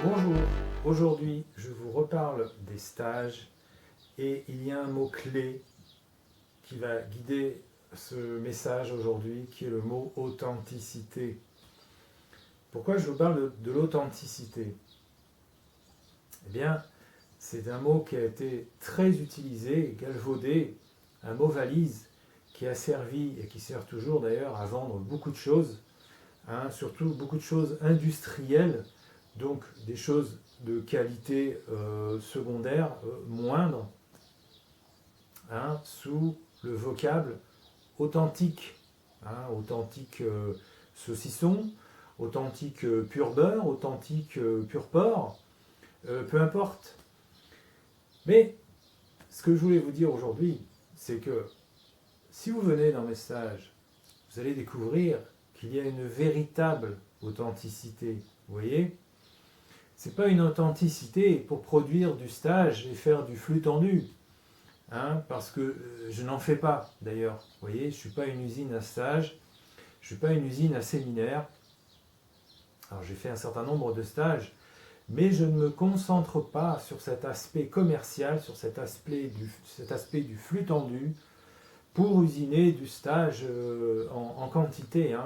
Bonjour, aujourd'hui je vous reparle des stages et il y a un mot-clé qui va guider ce message aujourd'hui qui est le mot authenticité. Pourquoi je vous parle de l'authenticité? Eh bien, c'est un mot qui a été très utilisé, galvaudé, un mot valise qui a servi et qui sert toujours d'ailleurs à vendre beaucoup de choses, surtout beaucoup de choses industrielles, donc des choses de qualité secondaire moindre, sous le vocable authentique, authentique saucisson, authentique pur beurre, authentique pur porc, peu importe. Mais ce que je voulais vous dire aujourd'hui, c'est que si vous venez dans mes stages, vous allez découvrir qu'il y a une véritable authenticité. Vous voyez, c'est pas une authenticité pour produire du stage et faire du flux tendu, parce que je n'en fais pas d'ailleurs. Vous voyez, je ne suis pas une usine à stage, je ne suis pas une usine à séminaire. Alors j'ai fait un certain nombre de stages, mais je ne me concentre pas sur cet aspect commercial, sur cet aspect du flux tendu pour usiner du stage en quantité.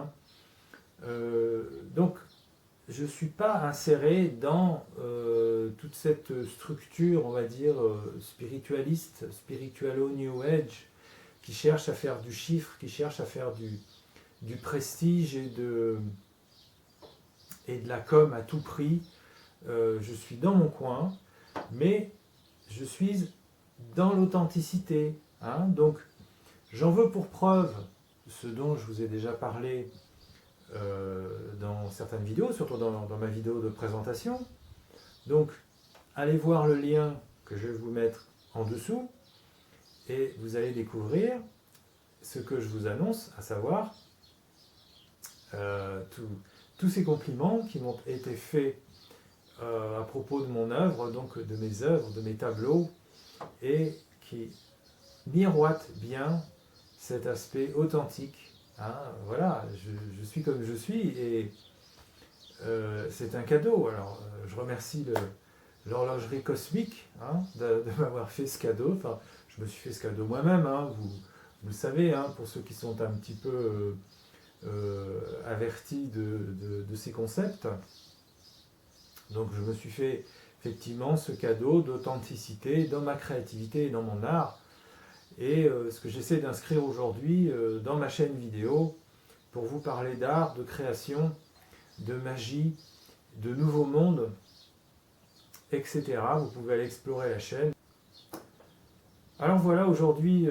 Donc je ne suis pas inséré dans toute cette structure, on va dire, spiritualiste, spiritualo-new age, qui cherche à faire du chiffre, qui cherche à faire du prestige et de la com à tout prix. Je suis dans mon coin, mais je suis dans l'authenticité. Donc, j'en veux pour preuve ce dont je vous ai déjà parlé dans certaines vidéos, surtout dans ma vidéo de présentation. Donc, allez voir le lien que je vais vous mettre en dessous et vous allez découvrir ce que je vous annonce, à savoir tous ces compliments qui m'ont été faits à propos de mon œuvre, donc de mes œuvres, de mes tableaux, et qui miroitent bien cet aspect authentique. Voilà, je suis comme je suis et c'est un cadeau. Alors, je remercie l'horlogerie cosmique de m'avoir fait ce cadeau. Enfin, je me suis fait ce cadeau moi-même, vous le savez, pour ceux qui sont un petit peu avertis de ces concepts. Donc, je me suis fait effectivement ce cadeau d'authenticité dans ma créativité et dans mon art. Et ce que j'essaie d'inscrire aujourd'hui dans ma chaîne vidéo pour vous parler d'art, de création, de magie, de nouveaux mondes, etc. Vous pouvez aller explorer la chaîne. Alors voilà aujourd'hui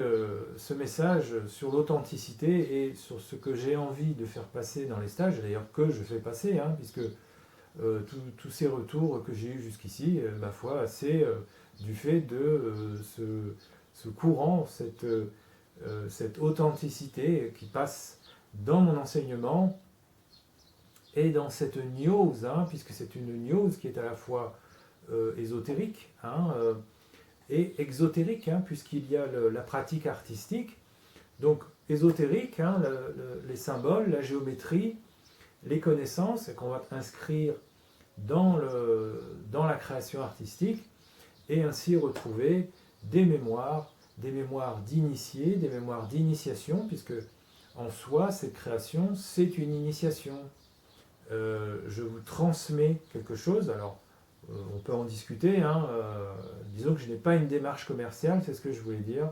ce message sur l'authenticité et sur ce que j'ai envie de faire passer dans les stages, d'ailleurs que je fais passer, puisque tous ces retours que j'ai eus jusqu'ici, ma foi, c'est du fait de ce courant, cette authenticité qui passe dans mon enseignement et dans cette news, puisque c'est une news qui est à la fois ésotérique et exotérique, puisqu'il y a la pratique artistique. Donc ésotérique, les symboles, la géométrie, les connaissances qu'on va inscrire dans la création artistique et ainsi retrouver des mémoires d'initiés, des mémoires d'initiation, puisque en soi, cette création, c'est une initiation. Je vous transmets quelque chose, alors on peut en discuter, disons que je n'ai pas une démarche commerciale, c'est ce que je voulais dire,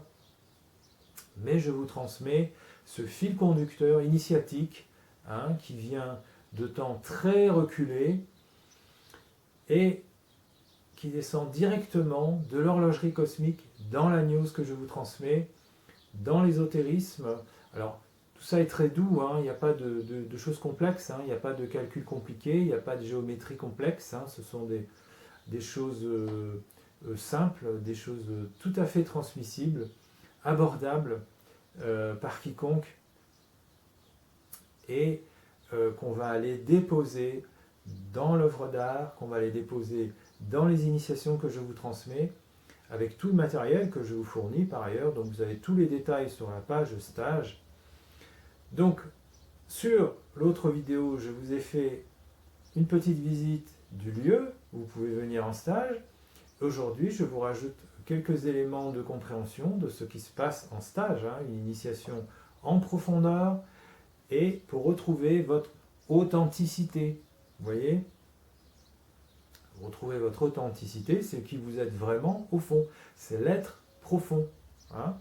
mais je vous transmets ce fil conducteur initiatique qui vient de temps très reculé et qui descend directement de l'horlogerie cosmique dans la news que je vous transmets, dans l'ésotérisme. Alors, tout ça est très doux, il n'y a pas de choses complexes, il n'y a pas de calcul compliqué, il n'y a pas de géométrie complexe, ce sont des choses simples, des choses tout à fait transmissibles, abordables par quiconque, et qu'on va aller déposer dans l'œuvre d'art, qu'on va aller déposer dans les initiations que je vous transmets, avec tout le matériel que je vous fournis par ailleurs. Donc vous avez tous les détails sur la page stage. Donc sur l'autre vidéo, je vous ai fait une petite visite du lieu où vous pouvez venir en stage. Aujourd'hui, je vous rajoute quelques éléments de compréhension de ce qui se passe en stage, hein, une initiation en profondeur, et pour retrouver votre authenticité. Vous voyez? Retrouver votre authenticité, c'est qui vous êtes vraiment au fond. C'est l'être profond. Hein.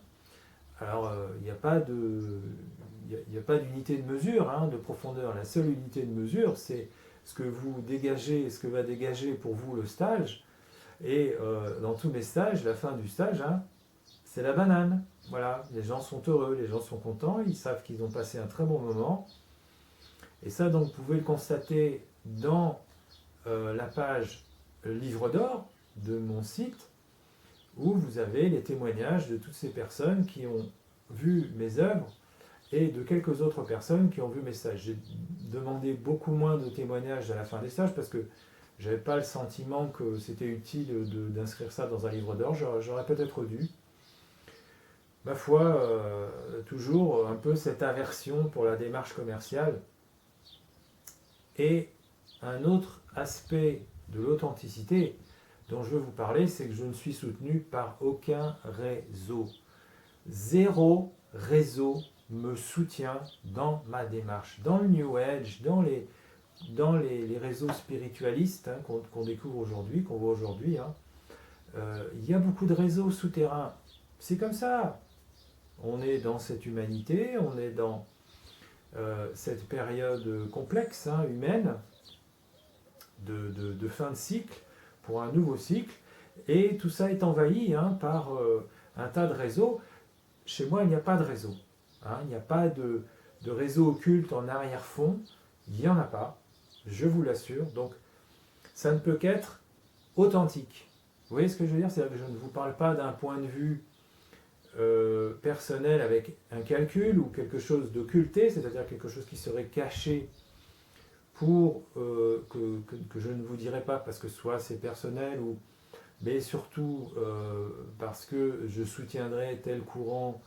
Alors, il n'y a pas d'unité de mesure, hein, de profondeur. La seule unité de mesure, c'est ce que vous dégagez, ce que va dégager pour vous le stage. Et dans tous mes stages, la fin du stage, hein, c'est la banane. Voilà, les gens sont heureux, les gens sont contents, ils savent qu'ils ont passé un très bon moment. Et ça, donc, vous pouvez le constater dans la page Livre d'or de mon site, où vous avez les témoignages de toutes ces personnes qui ont vu mes œuvres et de quelques autres personnes qui ont vu mes stages. J'ai demandé beaucoup moins de témoignages à la fin des stages parce que je n'avais pas le sentiment que c'était utile d'inscrire ça dans un livre d'or. J'aurais peut-être dû. Ma foi, toujours un peu cette aversion pour la démarche commerciale. Et un autre aspect de l'authenticité dont je veux vous parler, c'est que je ne suis soutenu par aucun réseau. Zéro réseau me soutient dans ma démarche. Dans le New Age, dans les réseaux spiritualistes, hein, qu'on découvre aujourd'hui, qu'on voit aujourd'hui, hein, il y a beaucoup de réseaux souterrains. C'est comme ça. On est dans cette humanité, on est dans cette période complexe, hein, humaine, de fin de cycle, pour un nouveau cycle, et tout ça est envahi, hein, par un tas de réseaux. Chez moi, il n'y a pas de réseau. Hein, il n'y a pas de réseau occulte en arrière-fond. Il n'y en a pas, je vous l'assure. Donc, ça ne peut qu'être authentique. Vous voyez ce que je veux dire? C'est-à-dire que je ne vous parle pas d'un point de vue personnel avec un calcul ou quelque chose d'occulté, c'est-à-dire quelque chose qui serait caché pour que je ne vous dirai pas parce que soit c'est personnel, mais surtout parce que je soutiendrai tel courant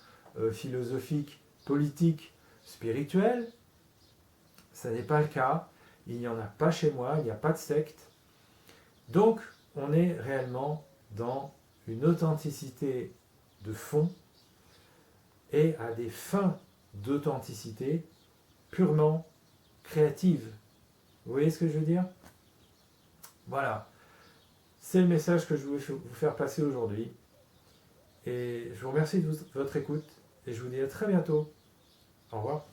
philosophique, politique, spirituel. Ça n'est pas le cas. Il n'y en a pas chez moi, il n'y a pas de secte. Donc, on est réellement dans une authenticité de fond et à des fins d'authenticité purement créatives. Vous voyez ce que je veux dire? Voilà. C'est le message que je voulais vous faire passer aujourd'hui. Et je vous remercie de votre écoute et je vous dis à très bientôt. Au revoir.